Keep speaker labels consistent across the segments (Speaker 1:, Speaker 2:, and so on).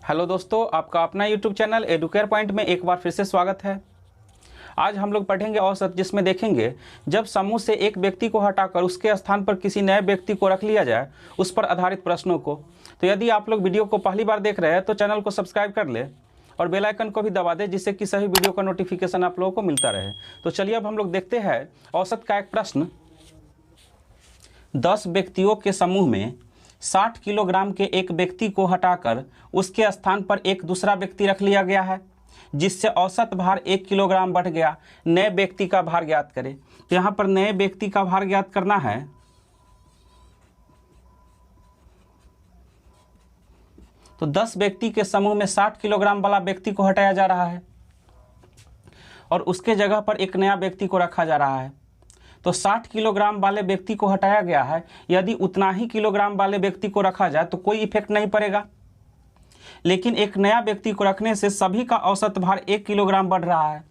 Speaker 1: Hello दोस्तों, आपका अपना यूट्यूब चैनल एडुकेयर पॉइंट में एक बार फिर से स्वागत है। आज हम लोग पढ़ेंगे औसत, जिसमें देखेंगे जब समूह से एक व्यक्ति को हटाकर उसके स्थान पर किसी नए व्यक्ति को रख लिया जाए, उस पर आधारित प्रश्नों को। तो यदि आप लोग वीडियो को पहली बार देख रहे हैं तो चैनल को सब्सक्राइब कर ले और बेल आइकन को भी दबा दे, जिससे कि सभी वीडियो का नोटिफिकेशन आप लोगों को मिलता रहे। तो चलिए अब हम लोग देखते हैं औसत का एक प्रश्न। 10 व्यक्तियों के समूह में 60 किलोग्राम के एक व्यक्ति को हटाकर उसके स्थान पर एक दूसरा व्यक्ति रख लिया गया है, जिससे औसत भार 1 किलोग्राम बढ़ गया। नए व्यक्ति का भार ज्ञात करें। तो यहाँ पर नए व्यक्ति का भार ज्ञात करना है। तो 10 व्यक्ति के समूह में 60 किलोग्राम वाला व्यक्ति को हटाया जा रहा है और उसके जगह पर एक नया व्यक्ति को रखा जा रहा है। तो 60 किलोग्राम वाले व्यक्ति को हटाया गया है। यदि उतना ही किलोग्राम वाले व्यक्ति को रखा जाए तो कोई इफेक्ट नहीं पड़ेगा, लेकिन एक नया व्यक्ति को रखने से सभी का औसत भार 1 किलोग्राम बढ़ रहा है।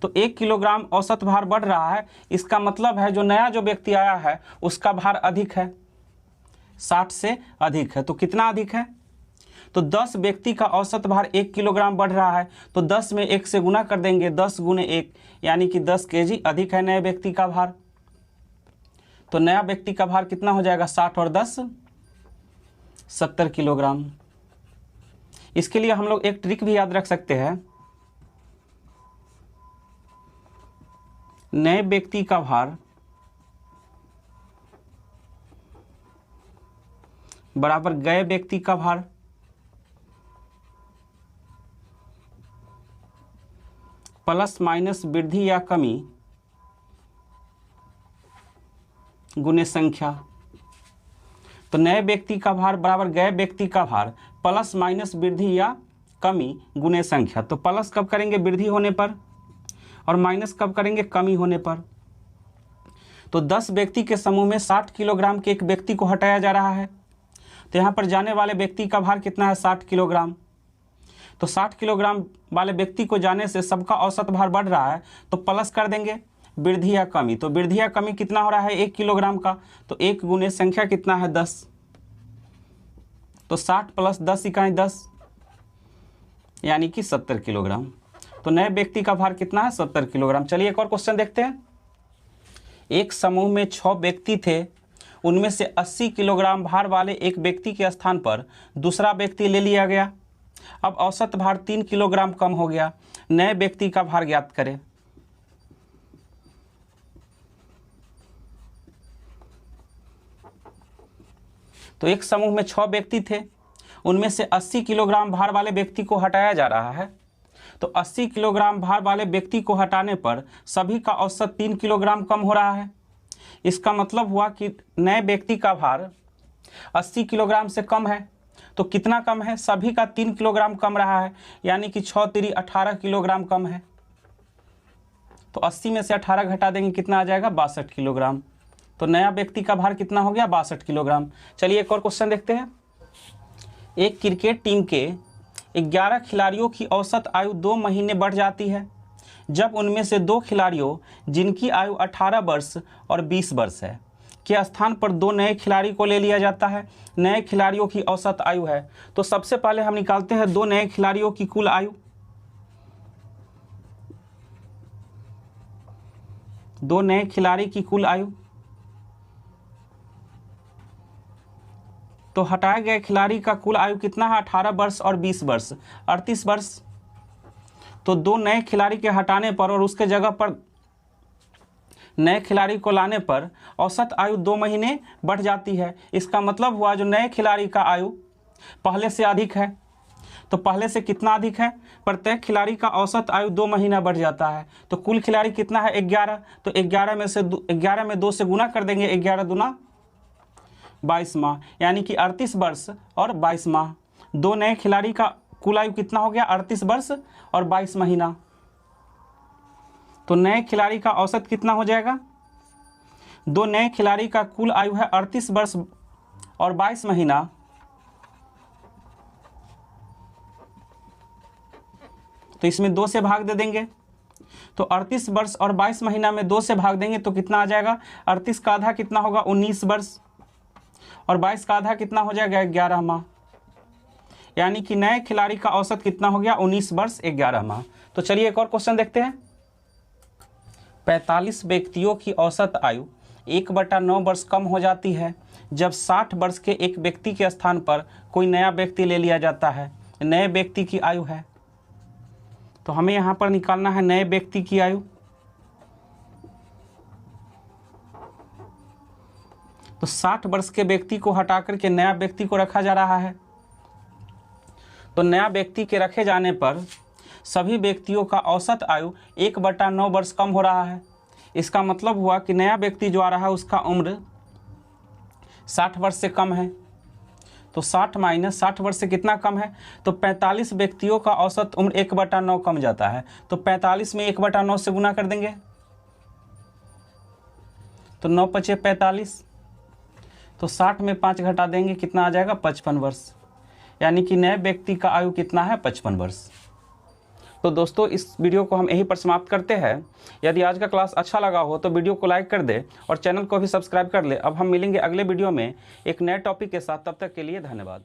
Speaker 1: तो 1 किलोग्राम औसत भार बढ़ रहा है, इसका मतलब है जो नया व्यक्ति आया है उसका भार अधिक है, 60 से अधिक है। तो कितना अधिक है? तो 10 व्यक्ति का औसत भार 1 किलोग्राम बढ़ रहा है, तो 10 में 1 से गुना कर देंगे, 10 गुने 1 यानी कि 10 केजी अधिक है नए व्यक्ति का भार। तो नया व्यक्ति का भार कितना हो जाएगा? 60 और 10 70 किलोग्राम। इसके लिए हम लोग एक ट्रिक भी याद रख सकते हैं। नए व्यक्ति का भार बराबर गए व्यक्ति का भार प्लस माइनस वृद्धि या कमी गुने संख्या। तो नए व्यक्ति का भार बराबर गए व्यक्ति का भार प्लस माइनस वृद्धि या कमी गुने संख्या। तो प्लस कब करेंगे? वृद्धि होने पर, और माइनस कब करेंगे? कमी होने पर। तो 10 व्यक्ति के समूह में 60 किलोग्राम के एक व्यक्ति को हटाया जा रहा है। तो यहाँ पर जाने वाले व्यक्ति का भार कितना है? 60 किलोग्राम। तो 60 किलोग्राम वाले व्यक्ति को जाने से सबका औसत भार बढ़ रहा है, तो प्लस कर देंगे वृद्धि या कमी। तो वृद्धि या कमी कितना हो रहा है? 1 किलोग्राम का। तो 1 गुने संख्या कितना है? 10। तो 60 प्लस 10 इकाई 10 यानी कि 70 किलोग्राम। तो नए व्यक्ति का भार कितना है? 70 किलोग्राम। चलिए एक और क्वेश्चन देखते हैं। एक समूह में 6 व्यक्ति थे, उनमें से 80 किलोग्राम भार वाले एक व्यक्ति के स्थान पर दूसरा व्यक्ति ले लिया गया। अब औसत भार 3 किलोग्राम कम हो गया। नए व्यक्ति का भार ज्ञात करें। तो एक समूह में 6 व्यक्ति थे, उनमें से 80 किलोग्राम भार वाले व्यक्ति को हटाया जा रहा है। तो 80 किलोग्राम भार वाले व्यक्ति को हटाने पर सभी का औसत 3 किलोग्राम कम हो रहा है। इसका मतलब हुआ कि नए व्यक्ति का भार 80 किलोग्राम से कम है। तो कितना कम है? सभी का 3 किलोग्राम कम रहा है, यानी कि 6 तिरी 18 किलोग्राम कम है। तो 80 में से 18 घटा देंगे, कितना आ जाएगा? 62 किलोग्राम। तो नया व्यक्ति का भार कितना हो गया? 62 किलोग्राम। चलिए एक और क्वेश्चन देखते हैं। एक क्रिकेट टीम के 11 खिलाड़ियों की औसत आयु 2 महीने बढ़ जाती है, जब उनमें से 2 खिलाड़ियों जिनकी आयु 18 वर्ष और 20 वर्ष है के स्थान पर 2 नए खिलाड़ी को ले लिया जाता है। नए खिलाड़ियों की औसत आयु है। तो सबसे पहले हम निकालते हैं 2 नए खिलाड़ियों की कुल आयु। 2 नए खिलाड़ी की कुल आयु। तो हटाए गए खिलाड़ी का कुल आयु कितना है? 18 वर्ष और 20 वर्ष, 38 वर्ष। तो 2 नए खिलाड़ी के हटाने पर और उसके जगह पर नए खिलाड़ी को लाने पर औसत आयु 2 महीने बढ़ जाती है। इसका मतलब हुआ जो नए खिलाड़ी का आयु पहले से अधिक है। तो पहले से कितना अधिक है? प्रत्येक खिलाड़ी का औसत आयु 2 महीना बढ़ जाता है। तो कुल खिलाड़ी कितना है? 11। तो 11 में 2 से गुना कर देंगे, 11 दूना 22 माह, यानी कि 38 वर्ष और 22 माह। 2 नए खिलाड़ी का कुल आयु कितना हो गया? 38 वर्ष और 22 महीना। तो नए खिलाड़ी का औसत कितना हो जाएगा? 2 नए खिलाड़ी का कुल आयु है 38 वर्ष और 22 महीना। तो इसमें 2 से भाग दे देंगे। तो 38 वर्ष और 22 महीना में 2 से भाग देंगे तो कितना आ जाएगा? 38 का आधा कितना होगा? 19 वर्ष और 22 का आधा कितना हो जाएगा? 11 माह। यानी कि नए खिलाड़ी का औसत कितना हो गया, 19 वर्ष 11 माह। तो चलिए एक और क्वेश्चन देखते हैं। 45 व्यक्तियों की औसत आयु 1/9 वर्ष कम हो जाती है जब 60 वर्ष के एक व्यक्ति के स्थान पर कोई नया व्यक्ति ले लिया जाता है। नए व्यक्ति की आयु है, तो हमें यहाँ पर निकालना है नए व्यक्ति की आयु। तो 60 वर्ष के व्यक्ति को हटा करके नया व्यक्ति को रखा जा रहा है। तो नया व्यक्ति के रखे जाने पर सभी व्यक्तियों का औसत आयु 1/9 वर्ष कम हो रहा है। इसका मतलब हुआ कि नया व्यक्ति जो आ रहा है उसका उम्र 60 वर्ष से कम है। तो 60 माइनस 60 वर्ष से कितना कम है, तो 45 व्यक्तियों का औसत उम्र 1/9 कम जाता है। तो 45 में 1/9 से गुना कर देंगे, तो 9 × 5 = 45। तो 60 में 5 घटा देंगे, कितना आ जाएगा, 55 वर्ष। यानी कि नए व्यक्ति का आयु कितना है, 55 वर्ष। तो दोस्तों इस वीडियो को हम यहीं पर समाप्त करते हैं। यदि आज का क्लास अच्छा लगा हो तो वीडियो को लाइक कर दे और चैनल को भी सब्सक्राइब कर ले। अब हम मिलेंगे अगले वीडियो में एक नए टॉपिक के साथ। तब तक के लिए धन्यवाद।